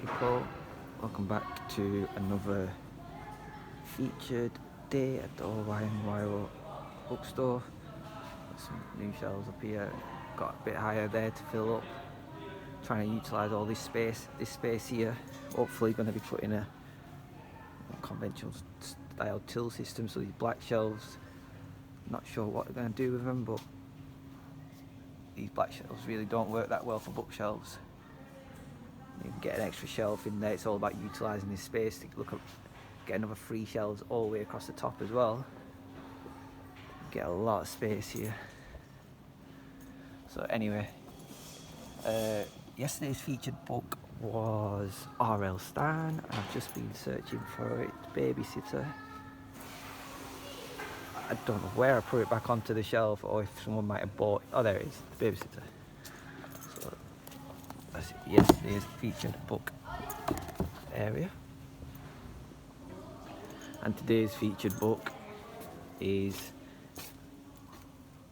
people, welcome back to another featured day at the OYMYO Bookstore. Got some new shelves up here, got a bit higher there to fill up, trying to utilise all this space here. Hopefully going to be putting a conventional style till system, so these black shelves, not sure what they're going to do with them, but these black shelves really don't work that well for bookshelves. You can get an extra shelf in there. It's all about utilising this space to get another 3 shelves all the way across the top as well. Get a lot of space here. So anyway, yesterday's featured book was R.L. Stein. I've just been searching for it, Babysitter. I don't know where I put it back onto the shelf, or if someone might have bought it. Oh, there it is, The Babysitter. So that's yesterday's featured book area. And today's featured book is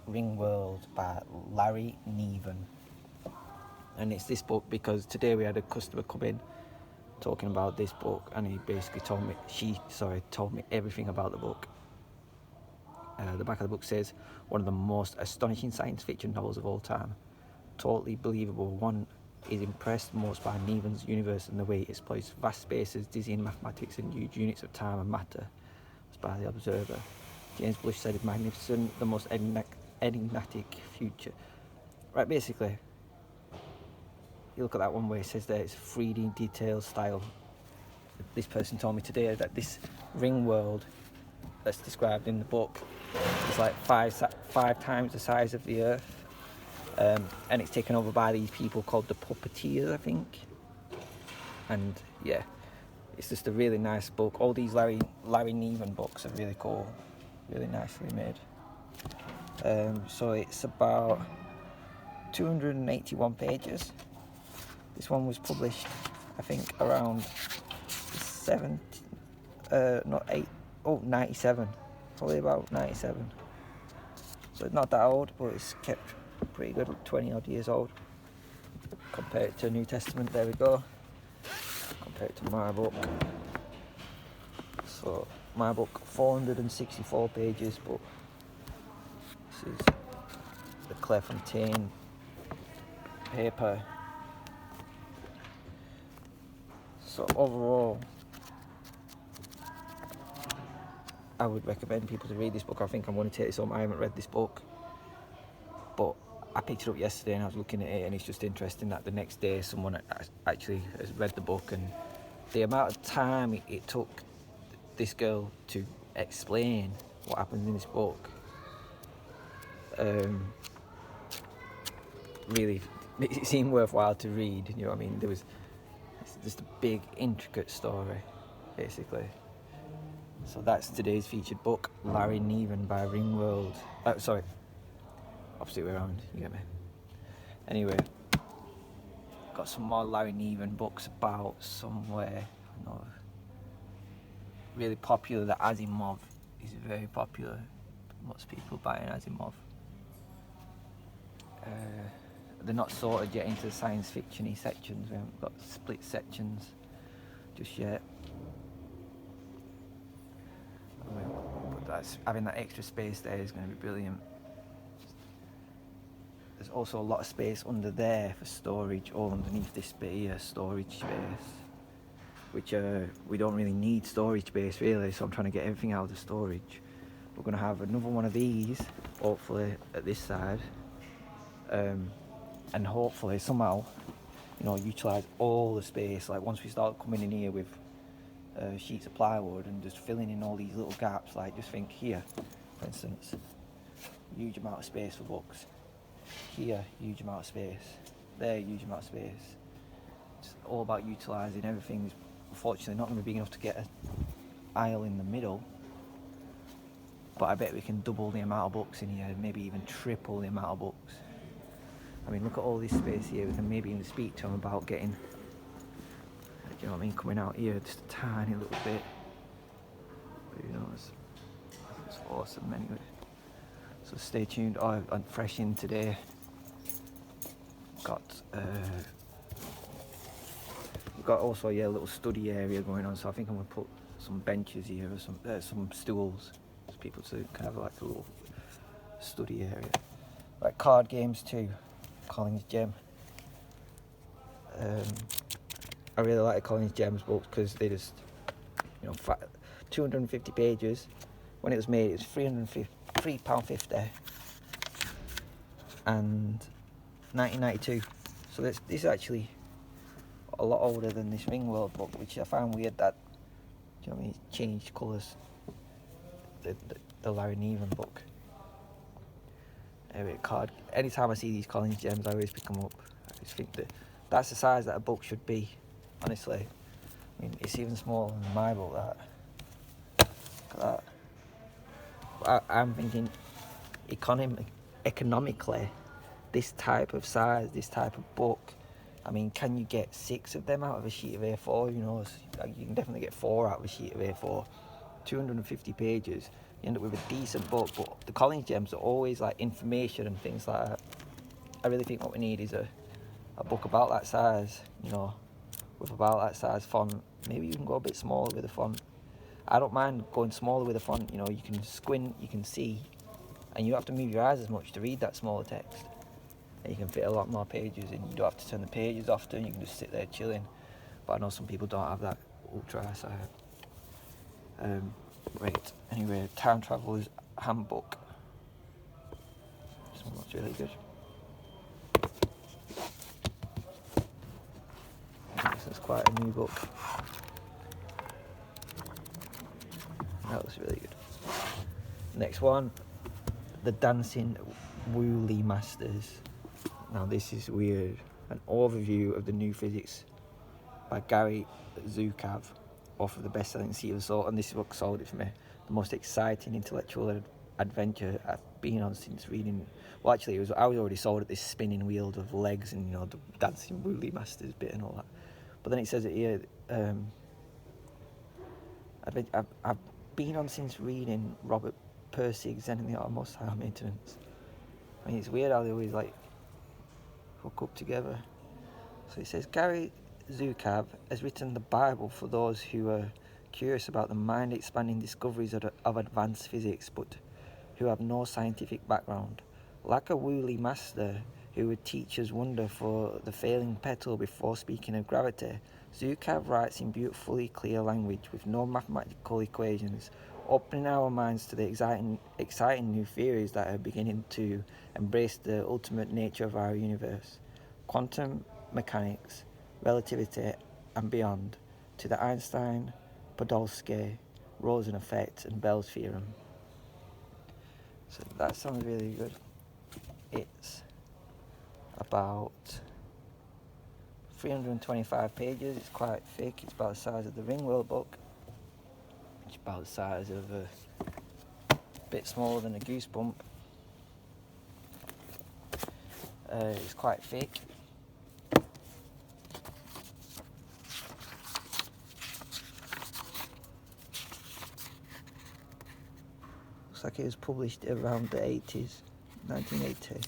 Ringworld by Larry Niven. And it's this book because today we had a customer come in talking about this book, and he basically told me everything about the book. The back of the book says, one of the most astonishing science fiction novels of all time. Totally believable. One is impressed most by Niven's universe and the way it exploits vast spaces, dizzying mathematics and huge units of time and matter, as by the observer. James Bush said it's magnificent, the most enigmatic future. Right, basically, you look at that one where it says that it's 3D detailed style. This person told me today that this ring world that's described in the book is like five times the size of the Earth. And it's taken over by these people called the Puppeteers, I think. And yeah, it's just a really nice book. All these Larry Niven books are really cool, really nicely made. So it's about 281 pages. This one was published, I think, around 97. Probably about 97. So it's not that old, but it's kept pretty good, 20 odd years old. Compare it to New Testament, there we go. Compare it to my book. So my book, 464 pages, but this is the Clairefontaine paper. So overall, I would recommend people to read this book. I think I'm going to take this home. I haven't read this book, but I picked it up yesterday and I was looking at it, and it's just interesting that the next day someone actually has read the book, and the amount of time it took this girl to explain what happens in this book really it seemed worthwhile to read. You know what I mean? It's just a big intricate story basically. So that's today's featured book, Larry Niven by Ringworld. Sorry, opposite way around, you get me. Anyway, got some more Larry Niven books about somewhere, I know, really popular. The Asimov is very popular. Lots of people buying Asimov. They're not sorted yet into the science fiction-y sections. We haven't got split sections just yet. But having that extra space there is going to be brilliant. There's also a lot of space under there for storage, all underneath this bit here, storage space, which we don't really need storage space really, so I'm trying to get everything out of the storage. We're going to have another one of these, hopefully, at this side, and hopefully somehow, utilise all the space. Like once we start coming in here with sheets of plywood and just filling in all these little gaps, like just think here, for instance, huge amount of space for books. Here, huge amount of space. There, huge amount of space. It's all about utilising everything. It's unfortunately not going to be big enough to get an aisle in the middle, but I bet we can double the amount of books in here, maybe even triple the amount of books. I mean, look at all this space here. We can maybe even speak to them about getting, do you know what I mean, coming out here just a tiny little bit. But it's awesome anyway. So stay tuned. I'm fresh in today. Got We've got also a little study area going on, so I think I'm going to put some benches here or some stools for people to kind of like a little study area. Like card games too, Collins Gem. I really like the Collins Gems books because they just, 250 pages. When it was made, it was £3.50 and 1992. So this is actually a lot older than this Ringworld book, which I found weird that, it changed colours. The Larry Niven book. Anyway, anytime I see these Collins Gems, I always pick them up. I just think that's the size that a book should be, honestly. I mean, it's even smaller than my book, that. Look at that. I'm thinking economically, this type of size, this type of book, I mean, can you get 6 of them out of a sheet of A4? You can definitely get 4 out of a sheet of A4. 250 pages, you end up with a decent book. But the Collins Gems are always like information and things like that. I really think what we need is a book about that size, with about that size font. Maybe you can go a bit smaller with the font. I don't mind going smaller with the font. You can squint, you can see, and you don't have to move your eyes as much to read that smaller text. And you can fit a lot more pages in. You don't have to turn the pages often. You can just sit there chilling. But I know some people don't have that ultra eyesight. Right. Anyway, Time Traveler's Handbook. This one looks really good. This is quite a new book. That looks really good. Next one, The Dancing Woolly Masters. Now this is weird. An overview of the new physics by Gary Zukav, author of the best-selling Sea of the Soul, and this is what sold it for me. The most exciting intellectual adventure I've been on since reading. Well, actually, I was already sold at this spinning wheel of legs and the dancing woolly masters bit and all that. But then it says it here. I've been on since reading Robert Persig's Zen and the Art of Most High Maintenance. I mean, it's weird how they always hook up together. So it says Gary Zukav has written the Bible for those who are curious about the mind-expanding discoveries of advanced physics, but who have no scientific background. Like a woolly master who would teach us wonder for the failing petal before speaking of gravity, Zukav writes in beautifully clear language with no mathematical equations, opening our minds to the exciting new theories that are beginning to embrace the ultimate nature of our universe. Quantum mechanics, relativity and beyond, to the Einstein, Podolsky, Rosen effect and Bell's theorem. So that sounds really good. It's about 325 pages. It's quite thick. It's about the size of the Ringworld book. It's about the size of a bit smaller than a Goosebump. It's quite thick. Looks like it was published around the 80s, 1980.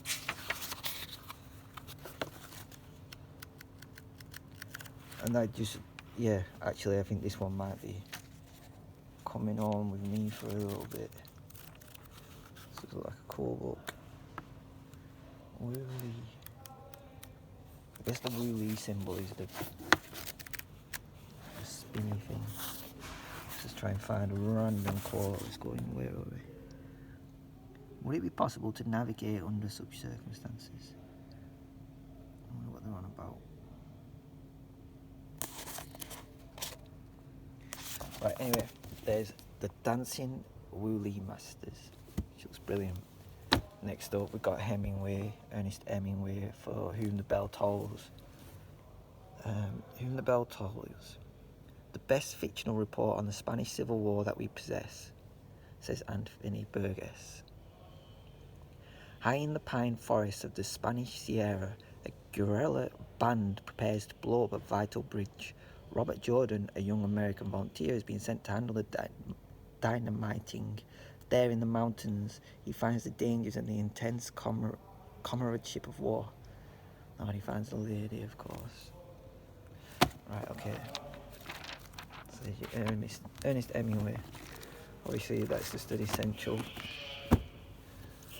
And actually I think this one might be coming on with me for a little bit. This looks like a cool book. Woolly. I guess the woolly symbol is the spinny thing. Let's just try and find a random quote that's going, where are we? Would it be possible to navigate under such circumstances? I wonder what they're on about. Right, anyway, there's The Dancing Woolly Masters, which looks brilliant. Next up, we've got Ernest Hemingway, for Whom the Bell Tolls. Whom the Bell Tolls. The best fictional report on the Spanish Civil War that we possess, says Anthony Burgess. High in the pine forests of the Spanish Sierra, a guerrilla band prepares to blow up a vital bridge. Robert Jordan, a young American volunteer, has been sent to handle the dynamiting. There in the mountains, he finds the dangers and the intense comradeship of war. And he finds the lady, of course. Right, okay. Okay. So Ernest Hemingway. Obviously, that's just an essential.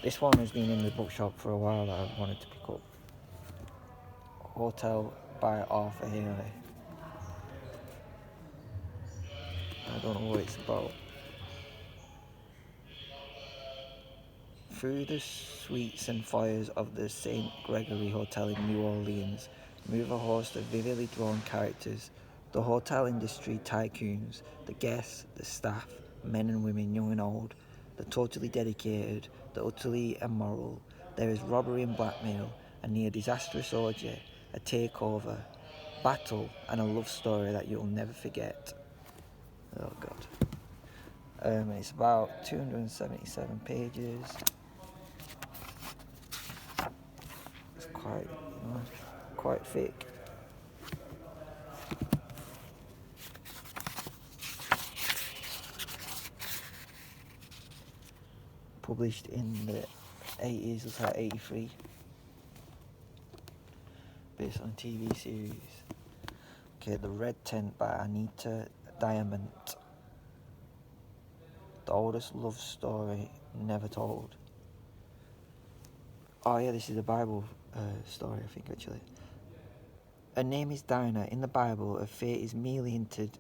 This one has been in the bookshop for a while that I've wanted to pick up. Hotel by Arthur Haley. I don't know what it's about. Through the suites and foyers of the St. Gregory Hotel in New Orleans move a host of vividly drawn characters, the hotel industry tycoons, the guests, the staff, men and women, young and old, the totally dedicated, the utterly immoral. There is robbery and blackmail, a near disastrous orgy, a takeover, battle, and a love story that you'll never forget. Oh God. It's about 277 pages. It's quite thick. Published in the 80s, looks like 83. Based on a TV series. Okay, The Red Tent by Anita Diamant. The oldest love story never told. Oh yeah, this is a Bible story, I think, actually. Her name is Dinah. In the Bible, her fate is merely hinted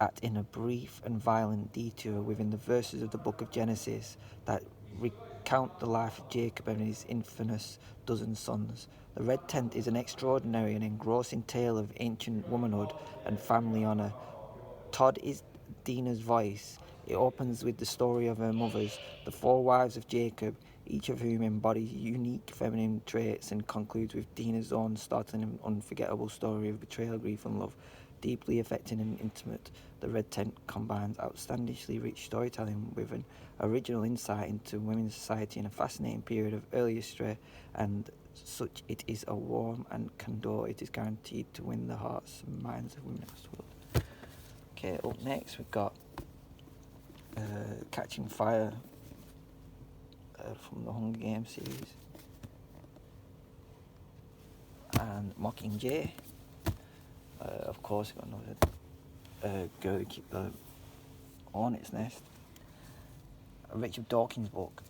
at in a brief and violent detour within the verses of the book of Genesis that recount the life of Jacob and his infamous dozen sons. The Red Tent is an extraordinary and engrossing tale of ancient womanhood and family honour. Todd is Dinah's voice. It opens with the story of her mothers, the four wives of Jacob, each of whom embodies unique feminine traits, and concludes with Dinah's own startling and unforgettable story of betrayal, grief and love. Deeply affecting and intimate, The Red Tent combines outstandishly rich storytelling with an original insight into women's society in a fascinating period of early history, and such it is a warm and candor. It is guaranteed to win the hearts and minds of women across the world. Okay, up next we've got Catching Fire from the Hunger Games series, and Mockingjay. Of course, we've got another Go to Keep the Hornet's Nest. A Richard Dawkins book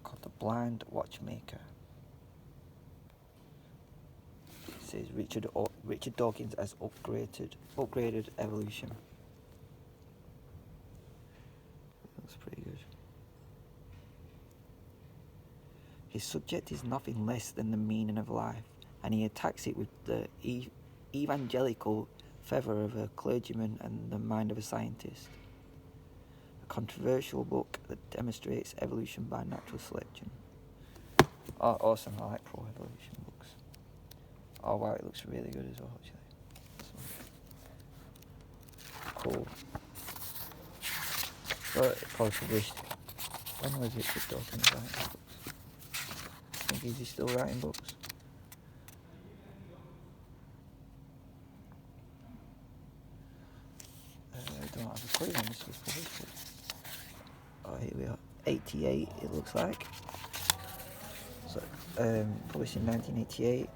called The Blind Watchmaker. It says Richard Dawkins has upgraded evolution. That's pretty good. His subject is nothing less than the meaning of life, and he attacks it with the evangelical fervour of a clergyman and the mind of a scientist. A controversial book that demonstrates evolution by natural selection. Oh, awesome, I like pro-evolution books. Oh wow, it looks really good as well, actually. Cool. So it probably published, when was Richard Dawkins writing books? I think is he still writing books? I don't have a clue when this was published. Oh, here we are. 88, it looks like. So, published in 1988.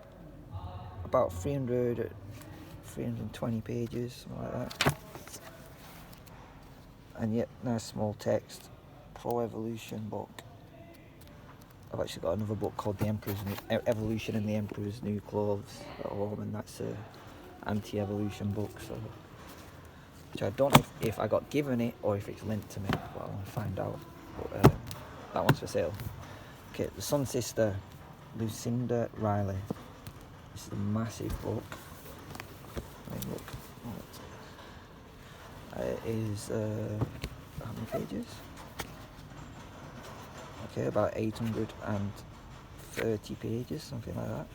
About 320 pages, something like that. And yet, nice small text. Pro-evolution book. I've actually got another book called Evolution and the Emperor's New Clothes at home, and that's an anti-evolution book. So, which I don't know if I got given it or if it's lent to me, but I want to find out. But that one's for sale. Okay, The Sun Sister, Lucinda Riley. This is a massive book. Look. It is how many pages? Okay, about 830 pages, something like that.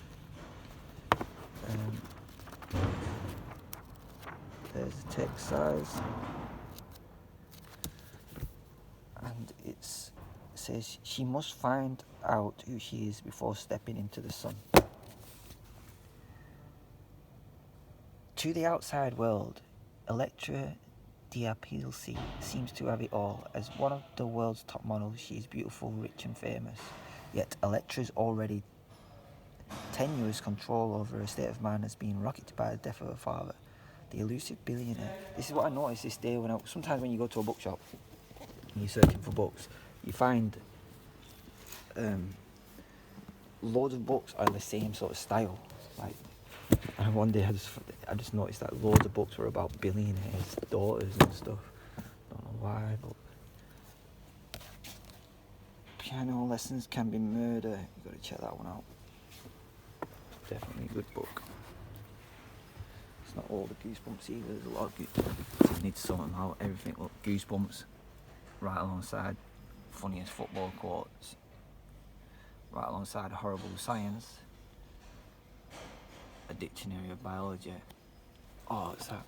There's the text size, and it says she must find out who she is before stepping into the sun. To the outside world, Electra Diapilsi seems to have it all. As one of the world's top models, she is beautiful, rich and famous. Yet Electra's already tenuous control over her state of mind has been rocketed by the death of her father, the elusive billionaire. This is what I noticed this day sometimes when you go to a bookshop and you're searching for books, you find loads of books are the same sort of style. Like, and one day I just noticed that loads of books were about billionaires' daughters and stuff. Don't know why, but Piano Lessons Can Be Murder. You got to check that one out. Definitely a good book. It's not all the Goosebumps either. There's a lot of Goosebumps. You need to sort them out. Everything. Look, Goosebumps right alongside funniest football quotes. Right alongside Horrible Science. A Dictionary of Biology. Oh, it's that